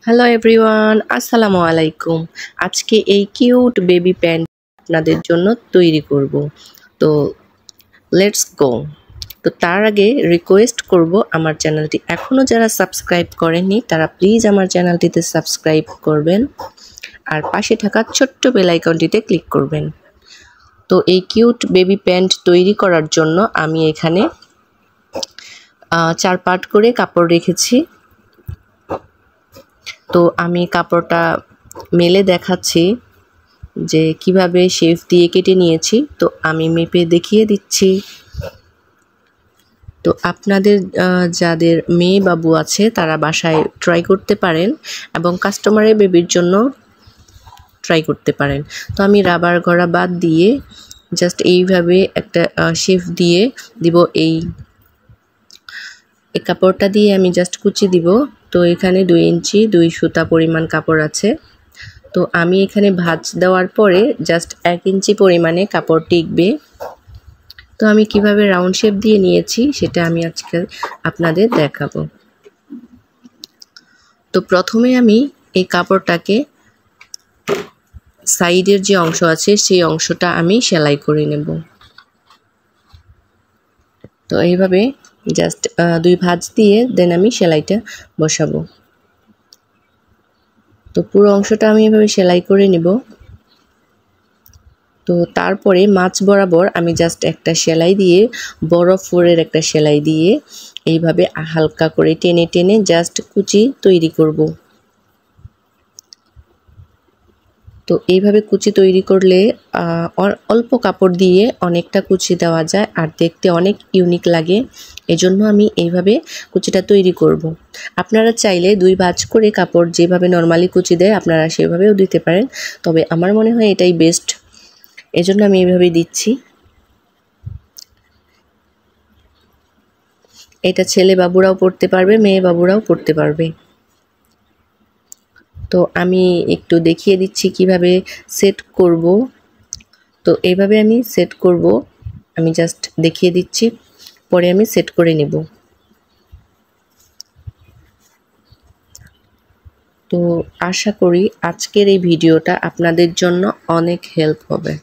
Hello everyone, আসসালামু আলাইকুম। আজকে এই কিউট বেবি প্যান্ট আপনাদের জন্য তৈরি করব। তো লেটস গো। তো তার আগে রিকোয়েস্ট করব, আমার চ্যানেলটি এখনও যারা সাবস্ক্রাইব করেননি তারা প্লিজ আমার চ্যানেলটিতে সাবস্ক্রাইব করবেন আর পাশে থাকা ছোট্ট বেল আইকনটিতে ক্লিক করবেন। তো এই কিউট বেবি প্যান্ট তৈরি করার জন্য আমি এখানে 4 পার্ট করে কাপড় রেখেছি। তো আমি কাপড়টা মেলে দেখাচ্ছি যে কিভাবে শেপ দিয়ে কেটে নিয়েছি। তো আমি মেপে দেখিয়ে দিচ্ছি। তো আপনাদের যাদের মেয়ে বাবু আছে তারা বাসায় ট্রাই করতে পারেন এবং কাস্টমারের বেবির জন্য ট্রাই করতে পারেন। তো আমি রাবার গড়া বাদ দিয়ে জাস্ট এইভাবে একটা শেপ দিয়ে দিব। এই কাপড়টা দিয়ে আমি জাস্ট কুচি দিব। তো এখানে 2 ইঞ্চি 2 সুতা পরিমাণ কাপড় আছে। তো আমি এখানে ভাঁজ দেওয়ার পরে জাস্ট 1 ইঞ্চি পরিমাণে কাপড় টিকবে। তো আমি কিভাবে রাউন্ড শেপ দিয়ে নিয়েছি সেটা আমি আজকে আপনাদের দেখাবো। তো প্রথমে আমি এই কাপড়টাকে সাইডের যে অংশ আছে সেই অংশটা আমি সেলাই করে নেব। তো এইভাবে জাস্ট 2 ভাঁজ দিয়ে দেন আমি সেলাইটা বসাবো। তো পুরো অংশটা আমি এভাবে সেলাই করে নেব। তো তারপরে মাছ বরাবর আমি জাস্ট একটা সেলাই দিয়ে বড় ফোরের একটা সেলাই দিয়ে এইভাবে হালকা করে টেনে টেনে জাস্ট কুচি তৈরি করব। তো এইভাবে কুচি তৈরি করলে অল্প কাপড় দিয়ে অনেকটা কুচি দেওয়া যায় আর দেখতে অনেক ইউনিক লাগে। এজন্য আমি এইভাবে কুচিটা তৈরি করব। আপনারা চাইলে 2 ভাঁজ করে কাপড় যেভাবে নর্মালি কুচি দেয় আপনারা সেভাবেও দিতে পারেন, তবে আমার মনে হয় এটাই বেস্ট। এজন্য আমি এইভাবেই দিচ্ছি। এটা ছেলে বাবুরাও পড়তে পারবে, মেয়ে বাবুরাও পড়তে পারবে। তো আমি একটু দেখিয়ে দিচ্ছি কিভাবে সেট করব। তো এইভাবে আমি সেট করব, আমি জাস্ট দেখিয়ে দিচ্ছি, পরে আমি সেট করে নেব। তো আশা করি আজকের এই ভিডিওটা আপনাদের জন্য অনেক হেল্প হবে।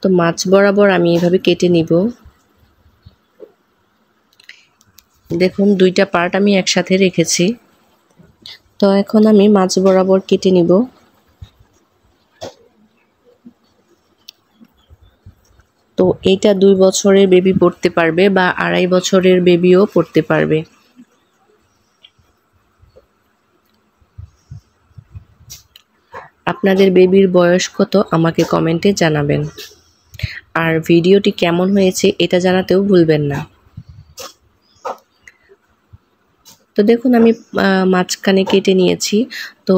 তো মাছ বরাবর আমি এভাবে কেটে নিব। দেখুন 2টা পার্ট আমি একসাথে রেখেছি। তো এখন আমি মাছ বরাবর কেটে নিব। তো এইটা 2 বছরের বেবি পড়তে পারবে বা 2.5 বছরের বেবিও পড়তে পারবে। আপনাদের বেবির বয়স কত আমাকে কমেন্টে জানাবেন। আর ভিডিওটি কেমন হয়েছে এটা জানাতেও ভুলবেন না। তো দেখুন আমি মাঝখানে কেটে নিয়েছি। তো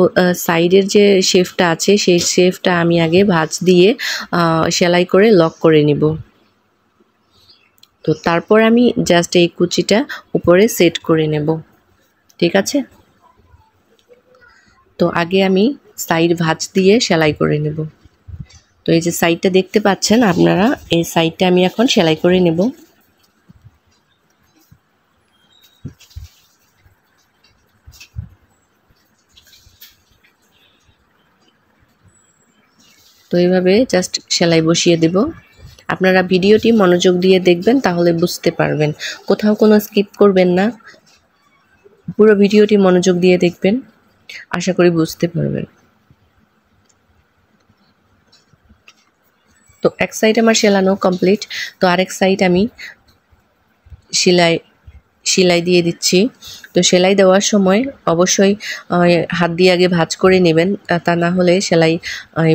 সাইডের যে শেপটা আছে সেই শেপটা আমি আগে ভাঁজ দিয়ে সেলাই করে লক করে নিব। তো তারপর আমি জাস্ট এই কুচিটা উপরে সেট করে নেব। ঠিক আছে? তো আগে আমি সাইড ভাঁজ দিয়ে সেলাই করে নেব। তো এই যে সাইডটা দেখতে পাচ্ছেন আপনারা, এই সাইডটা আমি এখন সেলাই করে নেব। তো এইভাবে জাস্ট সেলাই বসিয়ে দেব। আপনারা ভিডিওটি মনোযোগ দিয়ে দেখবেন, তাহলে বুঝতে পারবেন। কোথাও কোনো স্কিপ করবেন না, পুরো ভিডিওটি মনোযোগ দিয়ে দেখবেন, আশা করি বুঝতে পারবেন। তো এক সাইড আমার সেলানো কমপ্লিট। তো আরেক সাইড আমি সেলাই দিয়ে দিচ্ছি। তো সেলাই দেওয়ার সময় অবশ্যই হাত দিয়ে আগে ভাঁজ করে নেবেন, তা না হলে সেলাই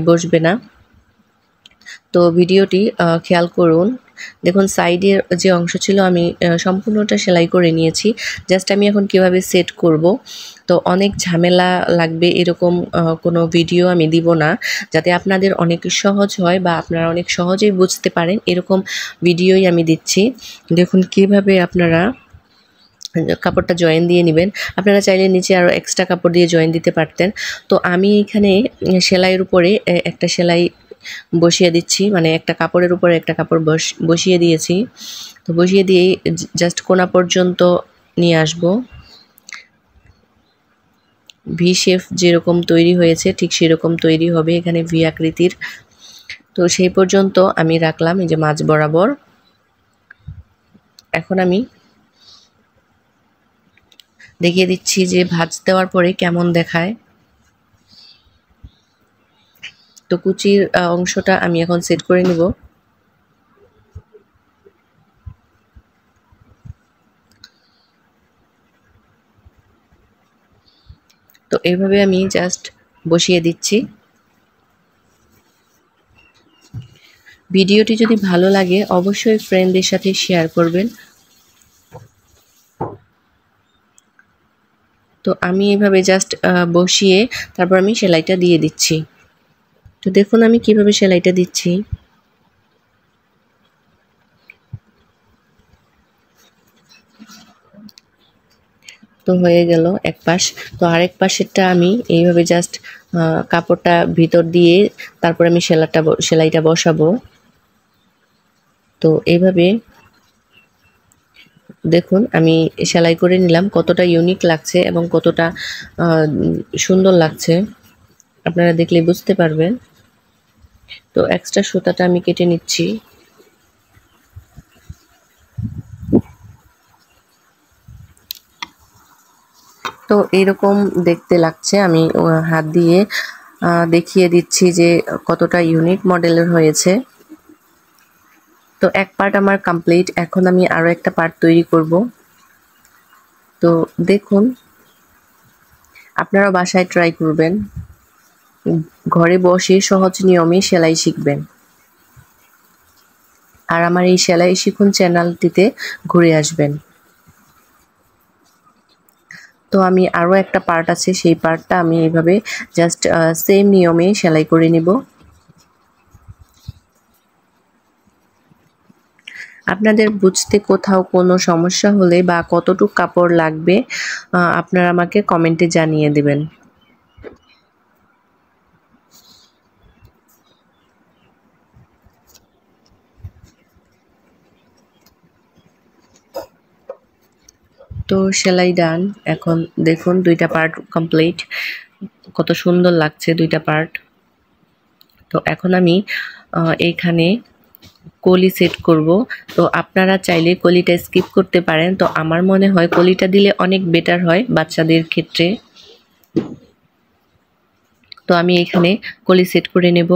বসবে না। তো ভিডিওটি খেয়াল করুন। দেখুন সাইডের যে অংশ ছিল আমি সম্পূর্ণটা সেলাই করে নিয়েছি। জাস্ট আমি এখন কিভাবে সেট করব। তো অনেক ঝামেলা লাগবে এরকম কোনো ভিডিও আমি দিব না, যাতে আপনাদের অনেক সহজ হয় বা আপনারা অনেক সহজেই বুঝতে পারেন এরকম ভিডিওই আমি দিচ্ছি। দেখুন কিভাবে আপনারা কাপড়টা জয়েন দিয়ে নেবেন। আপনারা চাইলে নিচে আরও এক্সট্রা কাপড় দিয়ে জয়েন দিতে পারতেন। তো আমি এখানে সেলাইয়ের উপরে একটা সেলাই বসিয়ে দিচ্ছি, মানে একটা কাপড়ের উপরে একটা কাপড় বসিয়ে দিয়েছি। তো বসিয়ে দিয়ে জাস্ট কোনা পর্যন্ত নিয়ে আসব। ভি শেপ যেরকম তৈরি হয়েছে ঠিক সেরকম তৈরি হবে এখানে ভি আকৃতির। তো সেই পর্যন্ত আমি রাখলাম এই যে মাঝ বরাবর। এখন আমি দেখিয়ে দিচ্ছি যে ভাঁজ দেওয়ার পরে কেমন দেখায়। তো কুচির অংশটা আমি এখন সেট করে নিব। তো এইভাবে আমি জাস্ট বসিয়ে দিচ্ছি। ভিডিওটি যদি ভালো লাগে অবশ্যই ফ্রেন্ডদের সাথে শেয়ার করবেন। তো আমি এভাবে জাস্ট বসিয়ে তারপর আমি সেলাইটা দিয়ে দিচ্ছি। তো দেখুন আমি কিভাবে সেলাইটা দিচ্ছি। তো হয়ে গেল এক পাশ। তো আরেক পাশেরটা আমি এইভাবে জাস্ট কাপড়টা ভিতর দিয়ে তারপর আমি সেলাইটা বসাবো। তো এইভাবে দেখুন আমি সেলাই করে নিলাম, কতটা ইউনিক লাগছে এবং কতটা সুন্দর লাগছে আপনারা দেখলে বুঝতে পারবেন। তো এক্সট্রা সুতাটা আমি কেটে নিচ্ছি। তো এরকম দেখতে লাগছে, আমি হাত দিয়ে দেখিয়ে দিচ্ছি যে কতটা ইউনিক মডেলের হয়েছে। তো এক পার্ট আমার কমপ্লিট, এখন আমি আরো একটা পার্ট তৈরি করব। তো দেখুন আপনারা বাসায় ট্রাই করবেন, ঘরে বসে সহজ নিয়মে সেলাই শিখবেন। আর আমার এই সেলাই শিখুন চ্যানেলটিতে ঘুরে আসবেন। তো আমি আরো একটা পার্ট আছে, সেই পার্টটা আমি এইভাবে জাস্ট সেম নিয়মে সেলাই করে নিব। আপনাদের বুঝতে কোথাও কোনো সমস্যা হলে বা কতটুকু কাপড় লাগবে আপনারা আমাকে কমেন্টে জানিয়ে দেবেন। তো সেলাই ডান। এখন দেখুন দুইটা পার্ট কমপ্লিট, কত সুন্দর লাগছে দুইটা পার্ট। তো এখন আমি এইখানে কলি সেট করব। তো আপনারা চাইলে কলিটা স্কিপ করতে পারেন, তো আমার মনে হয় কলিটা দিলে অনেক বেটার হয় বাচ্চাদের ক্ষেত্রে। তো আমি এখানে কলি সেট করে নেব।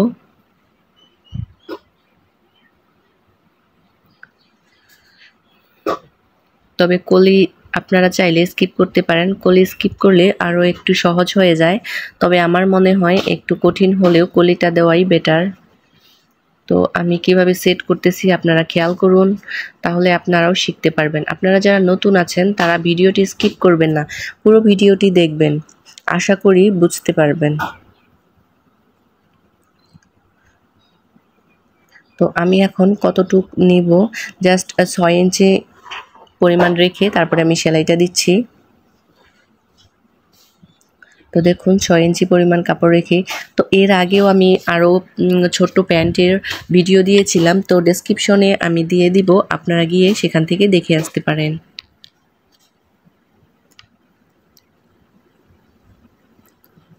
তবে কলি আপনারা চাইলে স্কিপ করতে পারেন, কলি স্কিপ করলে আরো একটু সহজ হয়ে যায়। তবে আমার মনে হয় একটু কঠিন হলেও কলিটা দেওয়াই বেটার। তো আমি কিভাবে সেট করতেছি আপনারা খেয়াল করুন, তাহলে আপনারাও শিখতে পারবেন। আপনারা যারা নতুন আছেন তারা ভিডিওটি স্কিপ করবেন না, পুরো ভিডিওটি দেখবেন, আশা করি বুঝতে পারবেন। তো আমি এখন কতটুক নিব জাস্ট 6 ইঞ্চি পরিমাণ রেখে তারপরে আমি সেলাইটা দিচ্ছি। তো দেখুন 6 ইঞ্চি পরিমাণ কাপড় রেখে। তো এর আগেও আমি আরও ছোট্ট প্যান্টের ভিডিও দিয়েছিলাম, তো ডেসক্রিপশনে আমি দিয়ে দিব, আপনারা গিয়ে সেখান থেকে দেখে আসতে পারেন।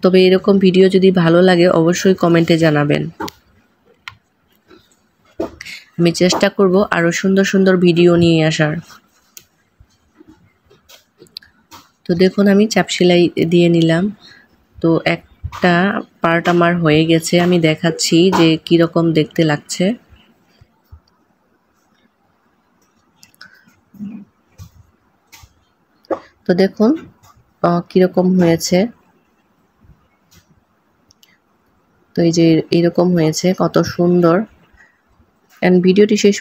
তবে এরকম ভিডিও যদি ভালো লাগে অবশ্যই কমেন্টে জানাবেন। আমি চেষ্টা করব আরও সুন্দর সুন্দর ভিডিও নিয়ে আসার। তো দেখুন আমি চাপ সেলাই দিয়ে নিলাম। তো একটা পার্ট আমার হয়ে গেছে, আমি দেখাচ্ছি যে কিরকম দেখতে লাগছে। তো দেখুন কিরকম হয়েছে। তো এই যে এরকম হয়েছে, কত সুন্দর। এন্ড ভিডিওটি শেষ